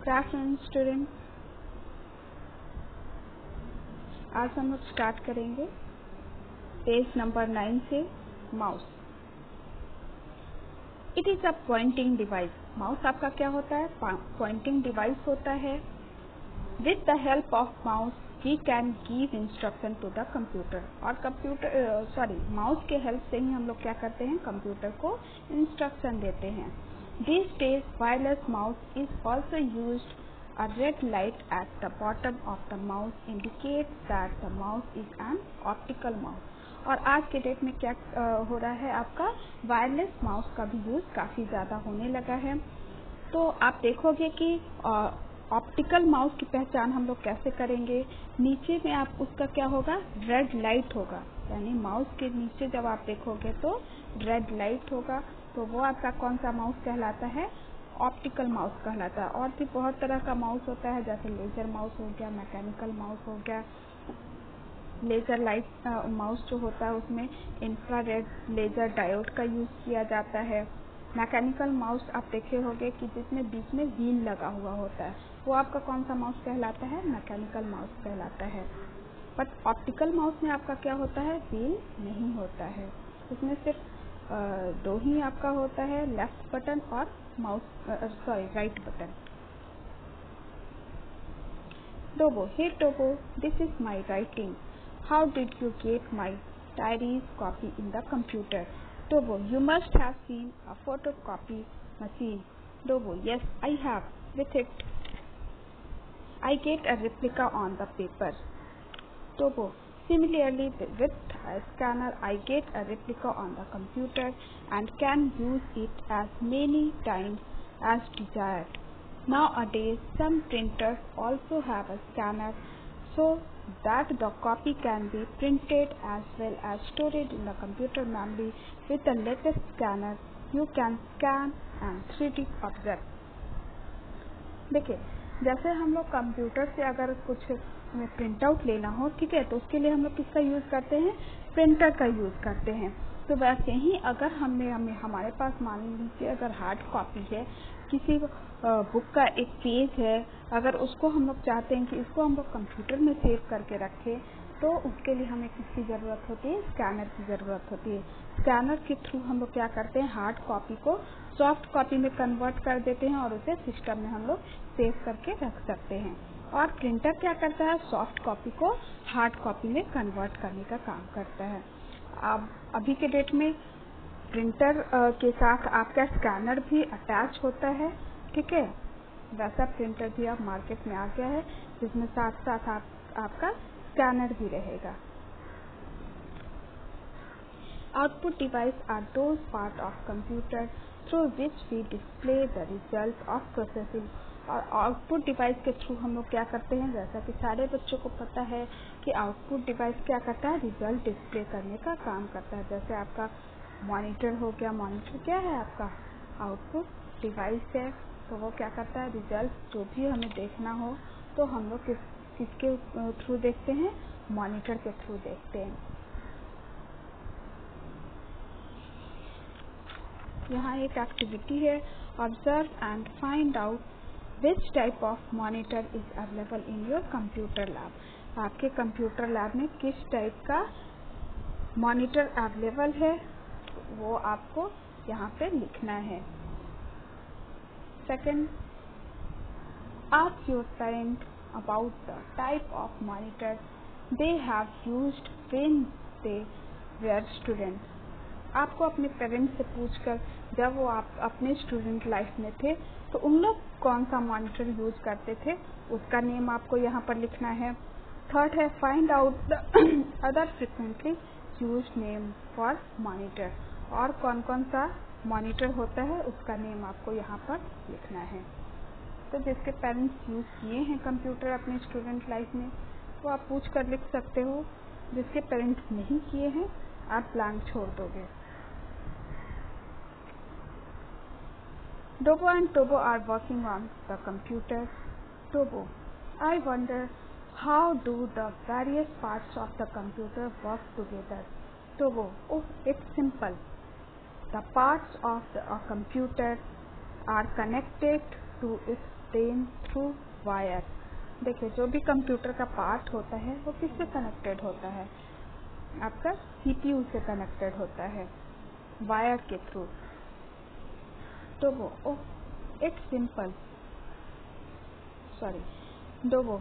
Good afternoon student. आज हम लोग स्टार्ट करेंगे पेज नंबर 9 से mouse. It is a pointing device. Mouse आपका क्या होता है? पॉइंटिंग डिवाइस होता है। With the help of mouse we can give instruction to the computer. और माउस के हेल्प से ही हम लोग क्या करते हैं? कंप्यूटर को इंस्ट्रक्शन देते हैं। These days wireless mouse is also used. A red light at the bottom of the mouse indicates that the mouse is an optical mouse. और आज के डेट में क्या हो रहा है? आपका वायरलेस माउस का भी यूज काफी ज्यादा होने लगा है। तो आप देखोगे कि ऑप्टिकल माउस की पहचान हम लोग कैसे करेंगे? नीचे में आप उसका क्या होगा? रेड लाइट होगा, यानी माउस के नीचे जब आप देखोगे तो रेड लाइट होगा, तो वो आपका कौन सा माउस कहलाता है? ऑप्टिकल माउस कहलाता है। और भी बहुत तरह का माउस होता है, जैसे लेजर माउस हो गया, मैकेनिकल माउस हो गया। लेजर लाइट माउस जो होता है उसमें इंफ्रारेड लेजर डायोड का यूज किया जाता है। मैकेनिकल माउस आप देखे होंगे कि जिसमें बीच में व्हील लगा हुआ होता है, वो आपका कौन सा माउस कहलाता है? मैकेनिकल माउस कहलाता है। बट ऑप्टिकल माउस में आपका क्या होता है? व्हील नहीं होता है, उसमें सिर्फ दो ही आपका होता है, लेफ्ट बटन और right button. Tobo, hey Tobo, this is my writing. How did you get my diary's copy in the computer? Tobo, you must have seen a photocopy machine. Tobo, yes, I have. With it, I get a replica on the paper. Tobo, similarly with a scanner, I get a replica on the computer and can use it as many times as desired. Nowadays, some printers also have a scanner so that the copy can be printed as well as stored in the computer memory. With the latest scanner, you can scan and 3D object. देखिए, जैसे हम लोग computer से अगर कुछ हमें print out लेना हो, ठीक है, तो उसके लिए हम लोग किसका यूज करते हैं? प्रिंटर का यूज करते हैं। तो वैसे ही अगर हमारे पास मान लीजिए अगर हार्ड कॉपी है, किसी बुक का एक पेज है, अगर उसको हम लोग चाहते हैं कि इसको हम लोग कंप्यूटर में सेव करके रखें, तो उसके लिए हमें किसकी ज़रूरत होती है? स्कैनर की ज़रूरत होती है। स्कैनर के थ्रू हम लोग क्या करते हैं? हार्ड कॉपी को सॉफ्ट कॉपी में कन्वर्ट कर देते हैं और उसे सिस्टम में हम लोग सेव करके रख सकते हैं। और प्रिंटर क्या करता है? सॉफ्ट कॉपी को हार्ड कॉपी में कन्वर्ट करने का काम करता है। अब अभी के डेट में प्रिंटर के साथ आपका स्कैनर भी अटैच होता है, ठीक है। वैसा प्रिंटर भी अब मार्केट में आ गया है, जिसमें साथ साथ आपका स्कैनर भी रहेगा। Output device are those part of computer through which we display the result of processing. और आउटपुट डिवाइस के थ्रू हम लोग क्या करते हैं? जैसा कि सारे बच्चों को पता है कि आउटपुट डिवाइस क्या करता है? रिजल्ट डिस्प्ले करने का काम करता है। जैसे आपका मॉनिटर हो गया, मॉनिटर क्या है? आपका आउटपुट डिवाइस है। तो वो क्या करता है? रिजल्ट जो भी हमें देखना हो तो हम लोग किसके थ्रू देखते हैं? मॉनिटर के थ्रू देखते हैं। यहाँ एक एक्टिविटी है, observe and find out which type of monitor is available in your computer lab. आपके कंप्यूटर लैब में किस टाइप का मॉनिटर अवेलेबल है, वो आपको यहाँ पे लिखना है। Second, ask your parent about the type of monitor they have used when they were student. आपको अपने पेरेंट्स से पूछकर, जब वो आप अपने स्टूडेंट लाइफ में थे तो उन लोग कौन सा मॉनिटर यूज करते थे, उसका नेम आपको यहाँ पर लिखना है। थर्ड है, find out the other frequently used name for monitor. और कौन कौन सा मॉनिटर होता है उसका नेम आपको यहाँ पर लिखना है। तो जिसके पेरेंट्स यूज किए हैं कंप्यूटर अपने स्टूडेंट लाइफ में, वो आप पूछ कर लिख सकते हो। जिसके पेरेंट्स नहीं किए हैं, आप ब्लैंक छोड़ दोगे। Tobo and Tobo are working on the computer. Tobo, I wonder how do the various parts of the computer work together? Tobo, oh, it's simple. The parts of a computer are connected to its obtained through wire। देखिए जो भी computer का part होता है वो किससे connected होता है, आपका सीपीयू से कनेक्टेड होता है वायर के थ्रू। तो वो it's simple डोबो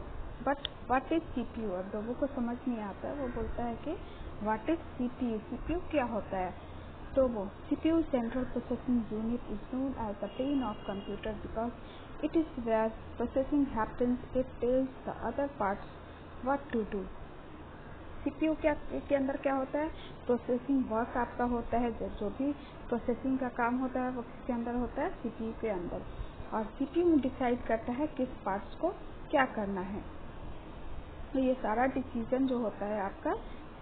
but what is CPU. और डोबो को समझ नहीं आता है, वो बोलता है कि व्हाट इज सीपीयू, सीपीयू क्या होता है। डोबो CPU central processing unit is known as the brain of computer because it is where processing happens। It tells the other parts what to do। CPU के अंदर क्या होता है, प्रोसेसिंग वर्क आपका होता है, जो भी प्रोसेसिंग का काम होता है वो किसके अंदर होता है, CPU के अंदर। और CPU डिसाइड करता है किस पार्ट्स को क्या करना है। तो ये सारा डिसीजन जो होता है आपका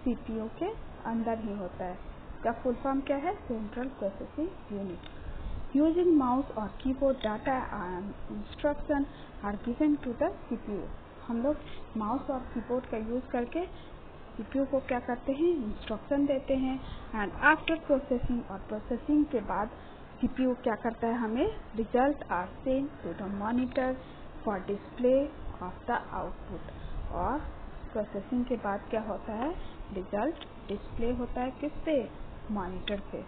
CPU के अंदर ही होता है। इसका फुल फॉर्म क्या है, central processing unit. Using mouse और keyboard data and instruction are given to the CPU। हम लोग माउस और कीबोर्ड का यूज करके CPU को क्या करते हैं, इंस्ट्रक्शन देते हैं। एंड आफ्टर प्रोसेसिंग, और प्रोसेसिंग के बाद CPU क्या करता है, हमें result are send to the monitor for display of the output. और प्रोसेसिंग के बाद क्या होता है, रिजल्ट डिस्प्ले होता है किस पे, मॉनिटर पे।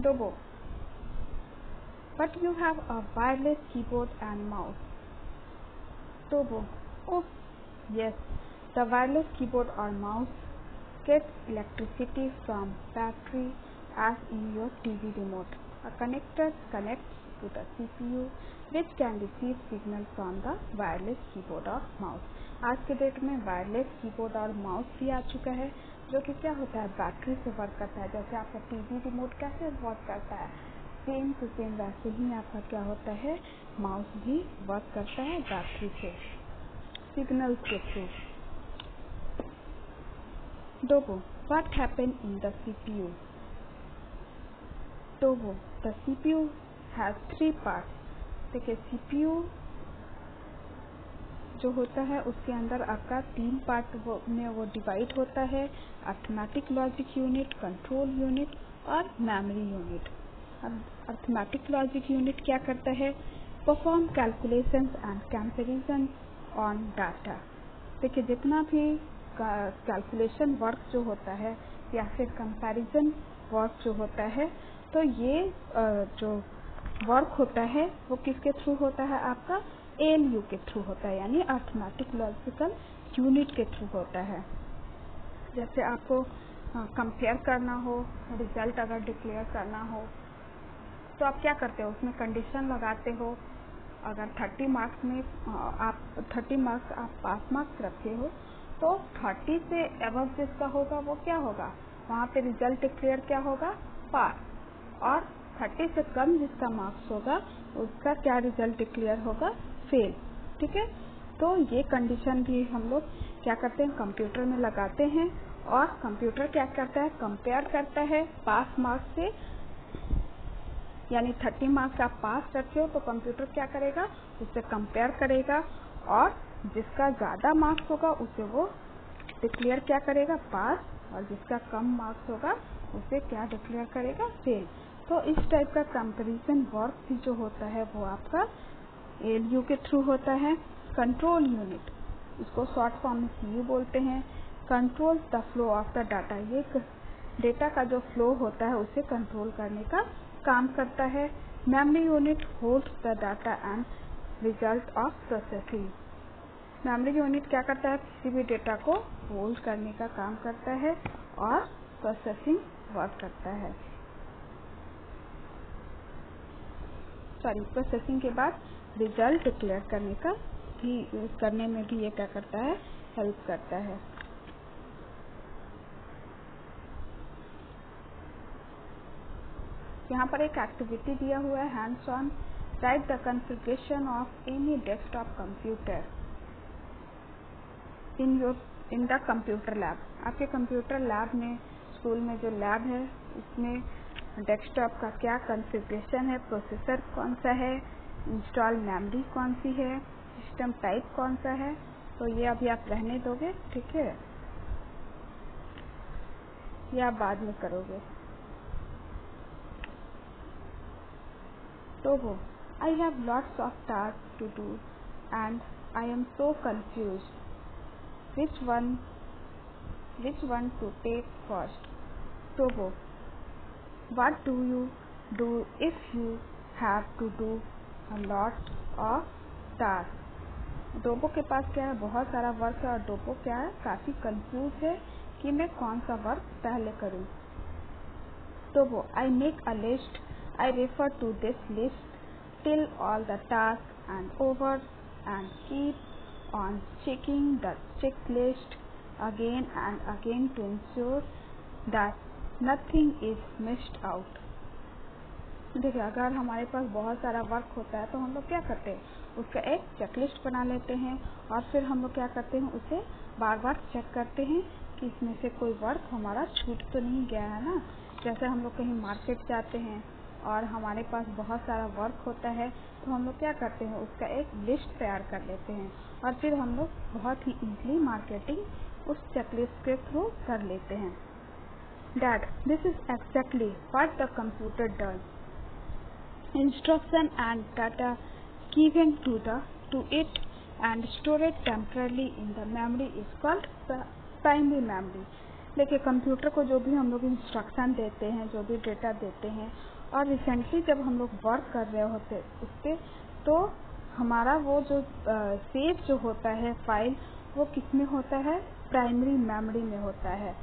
डोबो but you have a wireless keyboard and mouse. डोबो oh yes, the wireless keyboard और mouse gets electricity from battery as in your TV remote। A connector connects to the CPU which can receive signal from the wireless keyboard or mouse। आज के date में wireless keyboard और mouse भी आ चुका है, जो कि क्या होता है, बैटरी से वर्क करता है। जैसे आपका टीवी रिमोट कैसे वर्क करता है, सेम टू सेम वैसे ही आपका क्या होता है, माउस भी वर्क करता है बैटरी से, सिग्नल के through. Dobo, what happened in the CPU? Dobo, the CPU has 3 parts। देखिए CPU जो होता है उसके अंदर आपका 3 पार्ट में वो डिवाइड होता है, arithmetic logic unit, control unit और मेमोरी यूनिट। अब अर्थमेटिक लॉजिक यूनिट क्या करता है, perform calculations and comparison on data. देखिए जितना भी कैलकुलेशन वर्क जो होता है या फिर कंपैरिजन वर्क जो होता है, तो ये जो वर्क होता है वो किसके थ्रू होता है, आपका ALU के थ्रू होता है, यानी अर्थमेटिक लॉजिकल यूनिट के थ्रू होता है। जैसे आपको कंपेयर करना हो, रिजल्ट अगर डिक्लेयर करना हो तो आप क्या करते हो, उसमें कंडीशन लगाते हो। अगर 30 मार्क्स में आप 30 मार्क्स आप पास मार्क्स रखे हो, तो 30 से अबव जिसका होगा वो क्या होगा, वहाँ पे रिजल्ट डिक्लेयर क्या होगा, पास। और 30 से कम जिसका मार्क्स होगा उसका क्या रिजल्ट डिक्लेयर होगा, फेल। ठीक है, तो ये कंडीशन भी हम लोग क्या करते हैं, कंप्यूटर में लगाते हैं। और कंप्यूटर क्या करता है, कंपेयर करता है पास मार्क्स से। यानी 30 मार्क्स आप पास रखे हो तो कंप्यूटर क्या करेगा, उससे कंपेयर करेगा और जिसका ज़्यादा मार्क्स होगा उसे वो डिक्लेयर क्या करेगा, पास। और जिसका कम मार्क्स होगा उसे क्या डिक्लेयर करेगा, फेल। तो इस टाइप का कंपैरिजन वर्क भी जो होता है वो आपका ALU के थ्रू होता है। कंट्रोल यूनिट, इसको शॉर्ट फॉर्म में CU बोलते हैं, control the flow of the data. ये डेटा का जो फ्लो होता है उसे कंट्रोल करने का काम करता है। Memory unit holds the data and result of processing. Memory unit क्या करता है, किसी भी डेटा को होल्ड करने का काम करता है और प्रोसेसिंग वर्क करता है। प्रोसेसिंग के बाद रिजल्ट डिक्लेयर करने में भी ये क्या करता है, हेल्प करता है। यहाँ पर एक एक्टिविटी दिया हुआ है, hands on right the configuration of any desktop computer in the computer lab. आपके कंप्यूटर लैब में, स्कूल में जो लैब है उसमें डेस्कटॉप का क्या कॉन्फ़िगरेशन है, प्रोसेसर कौन सा है, इंस्टॉल मेमोरी कौन सी है, सिस्टम टाइप कौन सा है। तो ये अभी आप रहने दोगे, ठीक है, या बाद में करोगे। Tobo, I have lots of tasks to do and I am so confused. Which one to take first? Tobo, what do you do if you have to do a lot of tasks? टोबो के पास क्या है, बहुत सारा work है और टोबो क्या है, काफ़ी कंफ्यूज है कि मैं कौन सा वर्क पहले करूं। टोबो, I make a list, I refer to this list till all the task and over and keep on checking the check list again and again to ensure that nothing is missed out. देखिए, अगर हमारे पास बहुत सारा work होता है तो हम लोग क्या करते हैं, उसका एक चेकलिस्ट बना लेते हैं और फिर हम लोग क्या करते हैं, उसे बार बार चेक करते हैं कि इसमें से कोई वर्क हमारा छूट तो नहीं गया है ना। जैसे हम लोग कहीं मार्केट जाते हैं और हमारे पास बहुत सारा वर्क होता है तो हम लोग क्या करते हैं, उसका एक लिस्ट तैयार कर लेते हैं और फिर हम लोग बहुत ही ईजिली मार्केटिंग उस चेकलिस्ट के थ्रू कर लेते हैं। Dad, this is exactly what the computer does. Instruction and data given to it and stored temporarily in the memory is called primary memory. देखिए, कंप्यूटर को जो भी हम लोग इंस्ट्रक्शन देते हैं, जो भी डेटा देते हैं और रिसेंटली जब हम लोग वर्क कर रहे होते उस पर, तो हमारा वो जो सेव जो होता है फाइल, वो किस में होता है, प्राइमरी मेमोरी में होता है।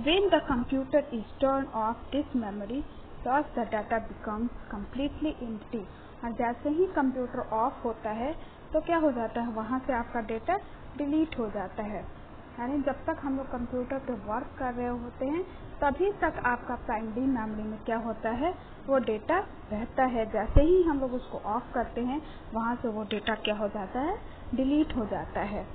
When the computer is turned off this memory, thus the data becomes completely empty. और जैसे ही कंप्यूटर ऑफ होता है तो क्या हो जाता है, वहाँ से आपका डेटा डिलीट हो जाता है। यानी जब तक हम लोग कंप्यूटर पे वर्क कर रहे होते हैं तभी तक आपका प्राइमरी मेमोरी में क्या होता है, वो डेटा रहता है। जैसे ही हम लोग उसको ऑफ करते हैं वहाँ से वो डेटा क्या हो जाता है, डिलीट हो जाता है।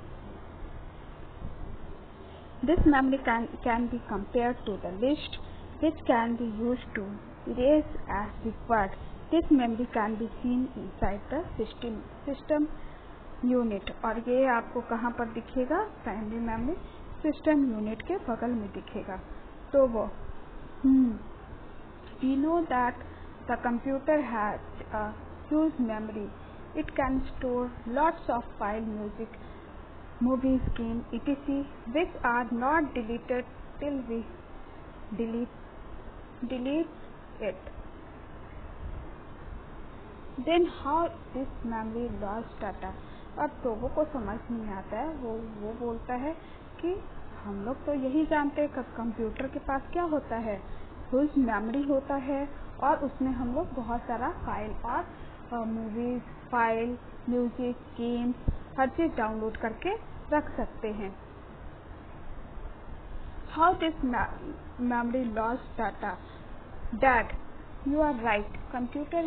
This memory can be compared to the list, which can be used to erase as required. This memory can be seen inside the system unit. और ये आपको कहाँ पर दिखेगा, प्राइमरी मेमोरी सिस्टम यूनिट के बगल में दिखेगा। तो वो we know that the computer has a huge memory. It can store lots of file, music, movies, game, etc., which are not deleted till we delete it. Then how this memory lost data? अब टोबो को समझ नहीं आता है, वो बोलता है कि हम लोग तो यही जानते हैं कि कंप्यूटर के पास क्या होता है, ह्यूज मेमोरी होता है और उसमें हम लोग बहुत सारा फाइल और मूवीज, फाइल, म्यूजिक, गेम्स, हर चीज़ डाउनलोड करके रख सकते हैं। How this memory lost data? Dad, you are right. Computer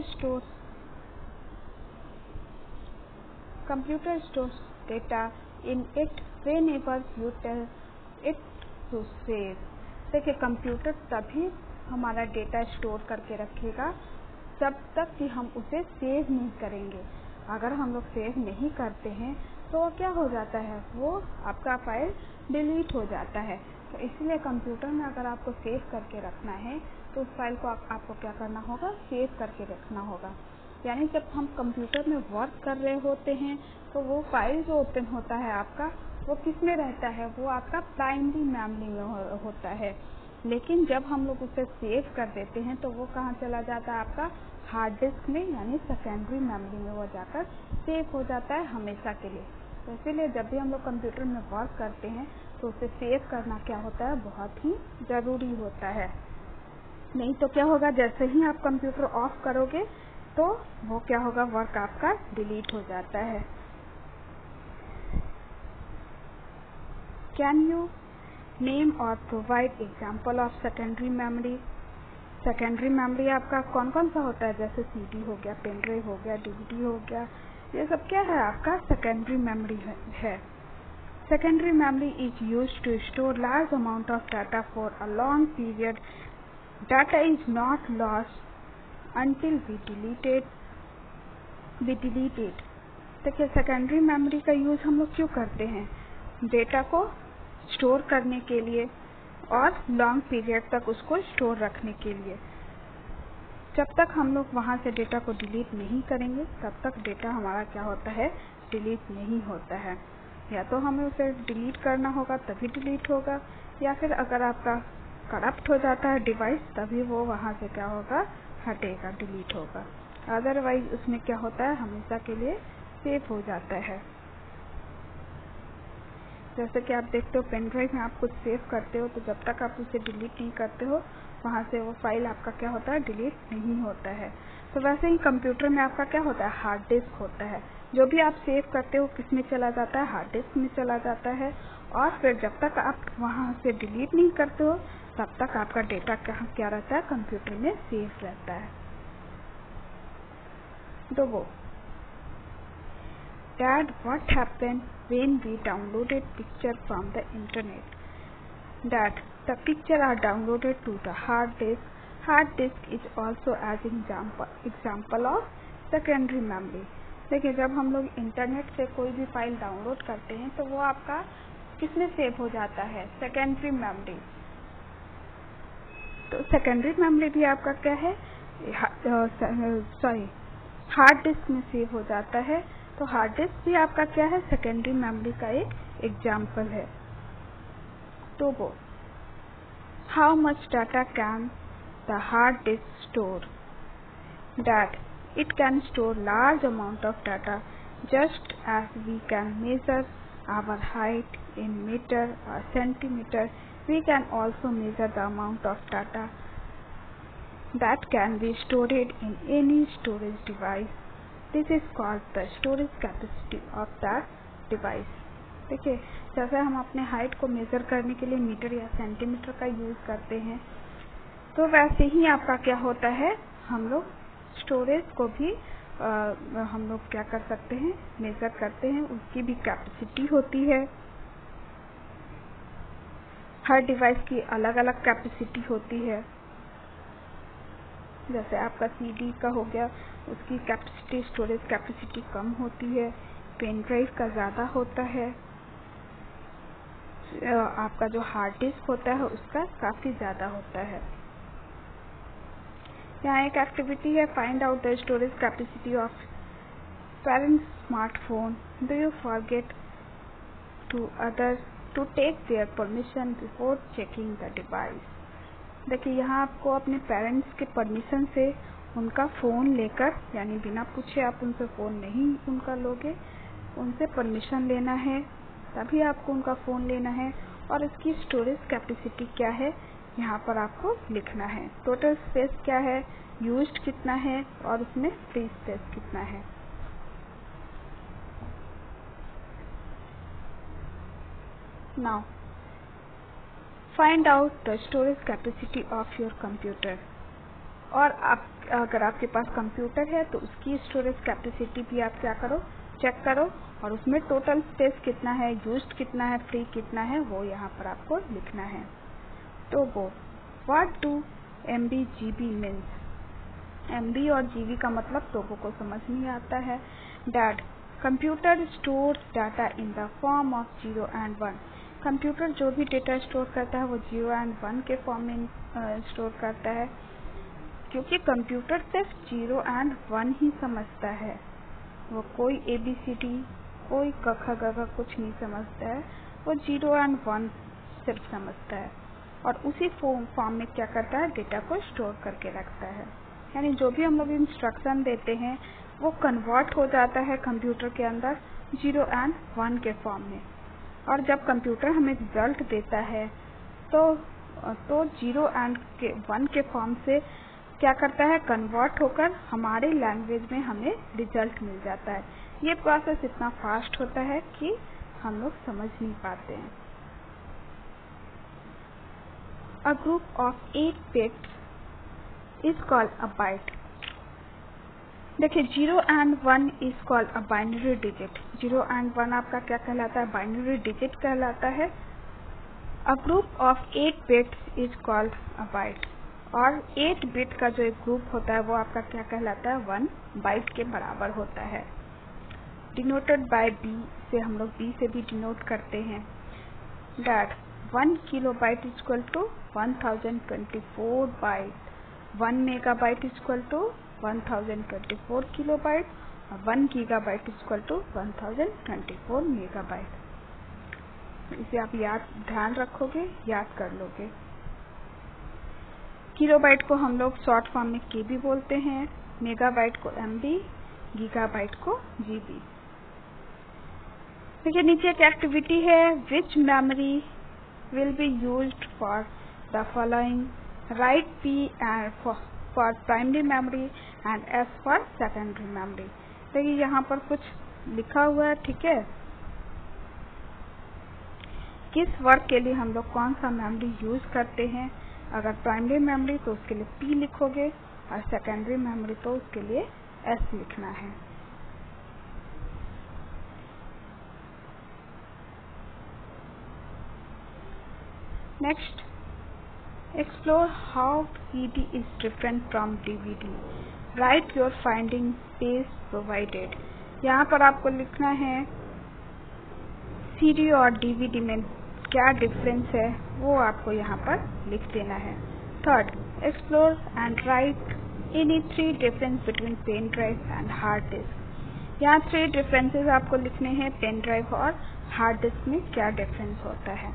stores data in it whenever you tell it to save. देखिए, कंप्यूटर तभी हमारा डेटा स्टोर करके रखेगा जब तक कि हम उसे सेव नहीं करेंगे। अगर हम लोग सेव नहीं करते हैं तो क्या हो जाता है, वो आपका फाइल डिलीट हो जाता है। तो इसलिए कंप्यूटर में अगर आपको सेव करके रखना है तो उस फाइल को आपको क्या करना होगा, सेव करके रखना होगा। यानी जब हम कंप्यूटर में वर्क कर रहे होते हैं तो वो फाइल जो ओपन होता है आपका, वो किस में रहता है, वो आपका प्राइमरी मेमोरी में होता है। लेकिन जब हम लोग उसे सेव कर देते हैं तो वो कहाँ चला जाता है, आपका हार्ड डिस्क में, यानी सेकेंडरी मेमोरी में वो जाकर सेव हो जाता है हमेशा के लिए। तो इसीलिए जब भी हम लोग कंप्यूटर में वर्क करते हैं तो उसे सेव करना क्या होता है, बहुत ही ज़रूरी होता है। नहीं तो क्या होगा, जैसे ही आप कंप्यूटर ऑफ करोगे तो वो क्या होगा, वर्क आपका डिलीट हो जाता है। कैन यू नेम और provide example of secondary memory? Secondary memory आपका कौन कौन सा होता है, जैसे सीडी हो गया, पेन ड्राइव हो गया, डीवीडी हो गया, ये सब क्या है, आपका सेकेंडरी मेमोरी है। Secondary memory is used to store large amount of data for a long period. Data is not lost until we delete it. देखिए, सेकेंडरी मेमोरी का यूज हम लोग क्यों करते हैं, डेटा को स्टोर करने के लिए और लॉन्ग पीरियड तक उसको स्टोर रखने के लिए। जब तक हम लोग वहाँ से डेटा को डिलीट नहीं करेंगे तब तक डेटा हमारा क्या होता है, डिलीट नहीं होता है। या तो हमें उसे डिलीट करना होगा तभी डिलीट होगा, या फिर अगर आपका करप्ट हो जाता है डिवाइस तभी वो वहाँ से क्या होगा, हटेगा, डिलीट होगा। अदरवाइज उसमें क्या होता है, हमेशा के लिए सेव हो जाता है। जैसे कि आप देखते हो पेन ड्राइव में आप कुछ सेव करते हो तो जब तक आप उसे डिलीट नहीं करते हो वहाँ से वो फाइल आपका क्या होता है, डिलीट नहीं होता है। तो वैसे ही कंप्यूटर में आपका क्या होता है, हार्ड डिस्क होता है। जो भी आप सेव करते हो किस में चला जाता है, हार्ड डिस्क में चला जाता है। और फिर जब तक आप वहाँ से डिलीट नहीं करते हो तब तक आपका डेटा क्या रहता है, कंप्यूटर में सेव रहता है। दो Dad, what happened when we downloaded picture from the internet? Dad, the picture are downloaded to the hard disk. Hard disk is also as example of secondary memory. देखिए, जब हम लोग इंटरनेट से कोई भी फाइल डाउनलोड करते हैं तो वो आपका किसमें सेव हो जाता है, सेकेंडरी मेमोरी। तो सेकेंडरी मेमोरी भी आपका क्या है, हार्ड डिस्क में सेव हो जाता है। तो हार्ड डिस्क भी आपका क्या है, सेकेंडरी मेमोरी का एक एग्जाम्पल है। तो वो how much data can the hard disk store? That it can store large amount of data, just as we can measure our height in meter or centimeter. We can also measure the amount of data that can be stored in any storage device. This is called the storage capacity of that device. देखिए, जैसे हम अपने height को major करने के लिए metre या centimetre का यूज करते हैं तो वैसे ही आपका क्या होता है, हम लोग स्टोरेज को भी हम लोग क्या कर सकते हैं, मेजर करते हैं। उसकी भी कैपेसिटी होती है। हर डिवाइस की अलग अलग कैपेसिटी होती है। जैसे आपका सीडी का हो गया, उसकी कैपेसिटी, स्टोरेज कैपेसिटी कम होती है। पेन ड्राइव का ज़्यादा होता है। आपका जो हार्ड डिस्क होता है उसका काफ़ी ज़्यादा होता है। यहाँ एक एक्टिविटी है, find out the storage capacity of parents smartphone. Do you forget to take their permission before checking the device? देखिए, यहाँ आपको अपने पेरेंट्स के परमिशन से उनका फ़ोन लेकर, यानी बिना पूछे आप उनसे फ़ोन नहीं उनका लोगे, उनसे परमिशन लेना है तभी आपको उनका फ़ोन लेना है। और इसकी स्टोरेज कैपेसिटी क्या है यहाँ पर आपको लिखना है। टोटल स्पेस क्या है, यूज्ड कितना है और उसमें फ्री स्पेस कितना है। Now find out the storage capacity of your computer. और अगर आपके पास कंप्यूटर है तो उसकी स्टोरेज कैपेसिटी भी आप क्या करो, चेक करो। और उसमें टोटल स्पेस कितना है, यूज्ड कितना है, फ्री कितना है, वो यहाँ पर आपको लिखना है। तो वो what do MB GB means? MB और GB का मतलब तो को समझ नहीं आता है। Dad, computer store data in the form of 0 and 1। Computer जो भी डेटा स्टोर करता है वो 0 and 1 के फॉर्म में स्टोर करता है, क्योंकि कंप्यूटर सिर्फ 0 and 1 ही समझता है। वो कोई ABCD, कोई क ख ग घ कुछ नहीं समझता है। वो 0 and 1 सिर्फ समझता है और उसी फॉर्म में क्या करता है, डेटा को स्टोर करके रखता है। यानी जो भी हम लोग इंस्ट्रक्शन देते हैं वो कन्वर्ट हो जाता है कंप्यूटर के अंदर 0 and 1 के फॉर्म में। और जब कंप्यूटर हमें रिजल्ट देता है तो 0 and 1 के फॉर्म से क्या करता है, कन्वर्ट होकर हमारे लैंग्वेज में हमें रिजल्ट मिल जाता है। ये प्रोसेस इतना फास्ट होता है कि हम लोग समझ नहीं पाते हैं। A group of 8 bits is called a byte. देखिए, 0 and 1 is called a binary digit. 0 and 1 आपका क्या कहलाता है, बाइनरी डिजिट कहलाता है। A group of 8 bits is called a byte. और 8 बिट का जो एक ग्रुप होता है वो आपका क्या कहलाता है, 1 बाइट के बराबर होता है। डिनोटेड बाय B से हम लोग B से भी डिनोट करते हैं। That 1 kilobyte equal to 1024 byte. 1 megabyte equal to 1024 kilobyte और 1 गीगाबाइट इक्वल टू 1024 मेगाबाइट। इसे आप ध्यान रखोगे, याद कर लोगे। किलोबाइट को हम लोग शॉर्ट फॉर्म में केबी बोलते हैं, मेगाबाइट को एमबी, गीगाबाइट को जीबी। देखिए नीचे एक एक्टिविटी है, which memory will be used for the following, right P for primary memory and S for secondary memory. देखिए यहाँ पर कुछ लिखा हुआ है, ठीक है। किस वर्क के लिए हम लोग कौन सा मेमोरी यूज करते हैं। अगर प्राइमरी मेमोरी तो उसके लिए P लिखोगे और सेकेंडरी मेमोरी तो उसके लिए S लिखना है। Next, explore how CD is different from DVD. Write your finding space provided. यहाँ पर आपको लिखना है CD और DVD में क्या डिफरेंस है, वो आपको यहाँ पर लिख देना है। Third, explore and write any 3 difference between pen drive and hard disk. यहाँ 3 डिफरेंसेस आपको लिखने हैं, पेन ड्राइव और हार्ड डिस्क में क्या डिफरेंस होता है।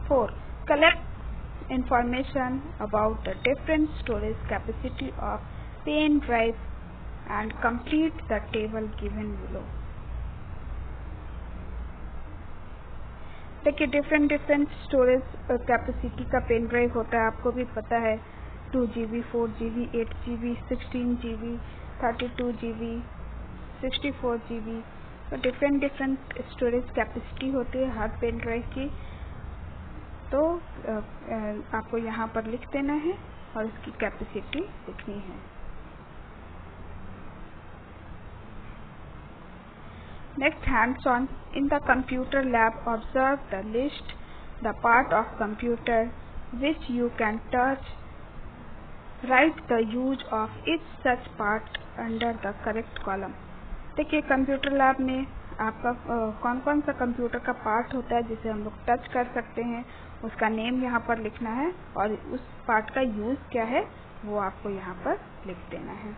4. Collect information about the different storage capacity of pen drive and complete the table given below. देखिए डिफरेंट स्टोरेज कैपेसिटी का पेन ड्राइव होता है, आपको भी पता है। 2GB, 4GB, 8GB, 16GB, 32GB, 64GB। तो डिफरेंट स्टोरेज कैपेसिटी होती है हर पेन ड्राइव की। तो आपको यहाँ पर लिख देना है और इसकी कैपेसिटी लिखनी है। Next, hands on in the computer lab, observe the list the part of computer which you can touch, right the use of each such part under the correct column. देखिए कंप्यूटर लैब में आपका कौन कौन सा computer का part होता है जिसे हम लोग टच कर सकते हैं, उसका नेम यहाँ पर लिखना है और उस पार्ट का यूज क्या है वो आपको यहाँ पर लिख देना है।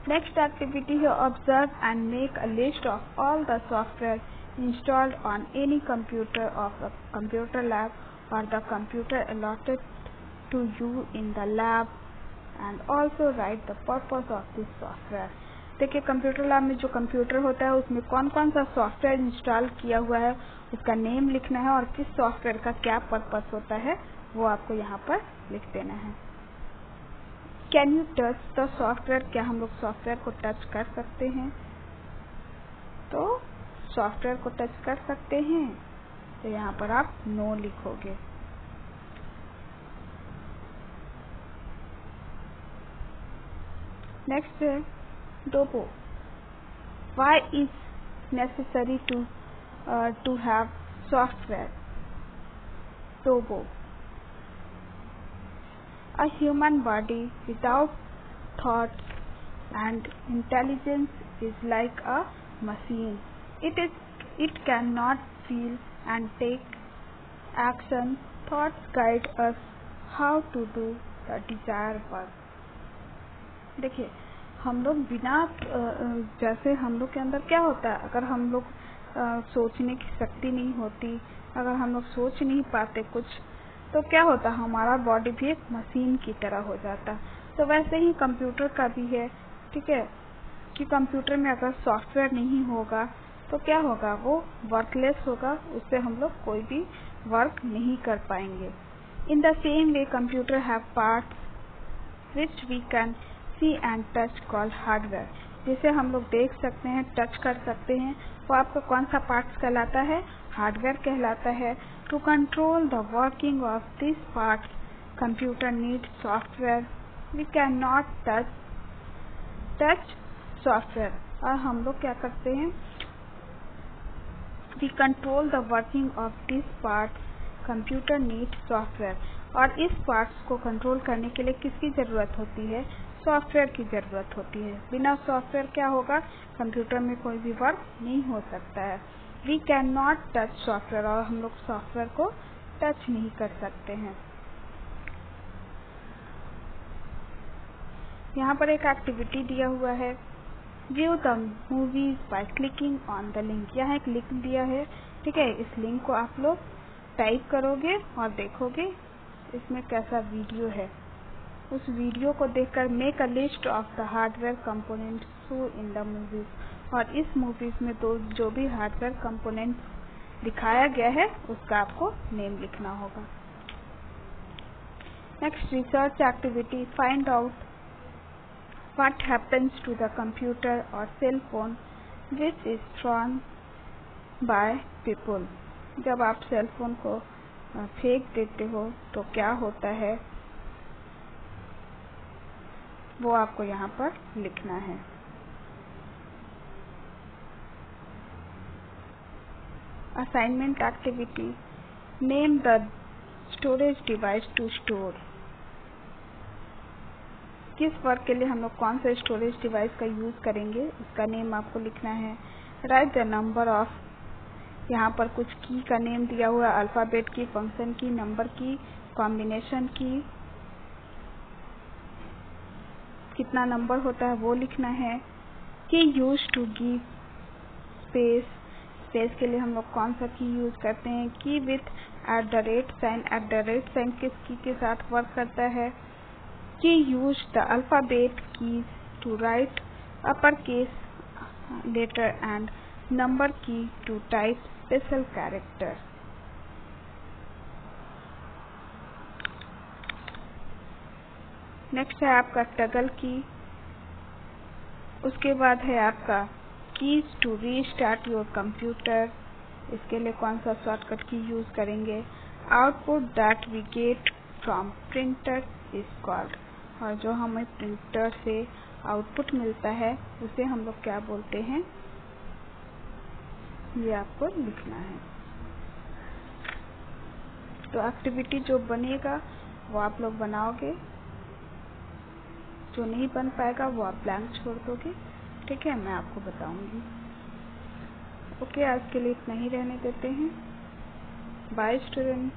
नेक्स्ट एक्टिविटी है, observe and make a list of all the software installed on any computer of the computer lab और the computer allotted to you in the lab and also write the purpose of this software. देखिए computer lab में जो computer होता है उसमें कौन कौन सा सॉफ्टवेयर इंस्टॉल किया हुआ है, उसका नेम लिखना है और किस सॉफ्टवेयर का क्या पर्पस होता है वो आपको यहाँ पर लिख देना है। Can you touch the software, क्या हम लोग सॉफ्टवेयर को टच कर सकते हैं। तो सॉफ्टवेयर को टच कर सकते हैं तो यहाँ पर आप नो लिखोगे। नेक्स्ट है Dobo. Why is necessary to have software? Dobo. A human body without thoughts and intelligence is like a machine. It cannot feel and take action. Thoughts guide us how to do the desired work. देखिए हम लोग बिना जैसे हम लोग के अंदर क्या होता है, अगर हम लोग सोचने की शक्ति नहीं होती, अगर हम लोग सोच नहीं पाते कुछ, तो क्या होता, हमारा बॉडी भी एक मशीन की तरह हो जाता। तो वैसे ही कंप्यूटर का भी है, ठीक है, कि कंप्यूटर में अगर सॉफ्टवेयर नहीं होगा तो क्या होगा, वो वर्कलेस होगा, उससे हम लोग कोई भी वर्क नहीं कर पाएंगे। In the same way computer have parts which we can see and touch called hardware. जिसे हम लोग देख सकते हैं, टच कर सकते हैं, वो आपका कौन सा पार्ट्स कहलाता है, हार्डवेयर कहलाता है। To control the working of this parts computer need software, we can not touch software. और हम लोग क्या करते हैं, we control the working of this parts computer need software. और इस पार्ट्स को कंट्रोल करने के लिए किसकी जरूरत होती है, सॉफ्टवेयर की जरूरत होती है। बिना सॉफ्टवेयर क्या होगा, कंप्यूटर में कोई भी वर्क नहीं हो सकता है। We can not touch software, और हम लोग सॉफ्टवेयर को टच नहीं कर सकते हैं। यहाँ पर एक एक्टिविटी दिया हुआ है, view the movies by clicking on the link. यहाँ एक लिंक दिया है, ठीक है। इस लिंक को आप लोग टाइप करोगे और देखोगे इसमें कैसा वीडियो है। उस वीडियो को देखकर make a list of the hardware components show in the movies, और इस मूवीज में तो जो भी हार्डवेयर कंपोनेंट्स दिखाया गया है उसका आपको नेम लिखना होगा। Next research activity, find out what happens to the computer or cell phone which is thrown by people। जब आप सेल फोन को फेंक देते हो तो क्या होता है, वो आपको यहाँ पर लिखना है। Assignment activity, name the storage device to store. किस वर्क के लिए हम लोग कौन सा स्टोरेज डिवाइस का यूज करेंगे उसका नेम आपको लिखना है। राइट द नंबर ऑफ, यहाँ पर कुछ की का नेम दिया हुआ है, अल्फाबेट की, फंक्शन की, नंबर की, कॉम्बिनेशन की, कितना नंबर होता है वो लिखना है। Key use to give space, space के लिए हम लोग कौन सा की यूज करते हैं। की विथ @साइन, @साइन किस की के साथ वर्क करता है। की use the alphabet keys to write uppercase letter and number key to type special character। Next है आपका टगल की, उसके बाद है आपका keys to restart your computer, इसके लिए कौन सा शॉर्टकट की यूज करेंगे। Output that we get from printer is called, और जो हमें प्रिंटर से आउटपुट मिलता है उसे हम लोग क्या बोलते हैं, ये आपको लिखना है। तो एक्टिविटी जो बनेगा वो आप लोग बनाओगे, जो नहीं बन पाएगा वो आप ब्लैंक छोड़ दोगे, ठीक है। मैं आपको बताऊंगी। ओके, आज के लिए इतना ही रहने देते हैं। Bye student.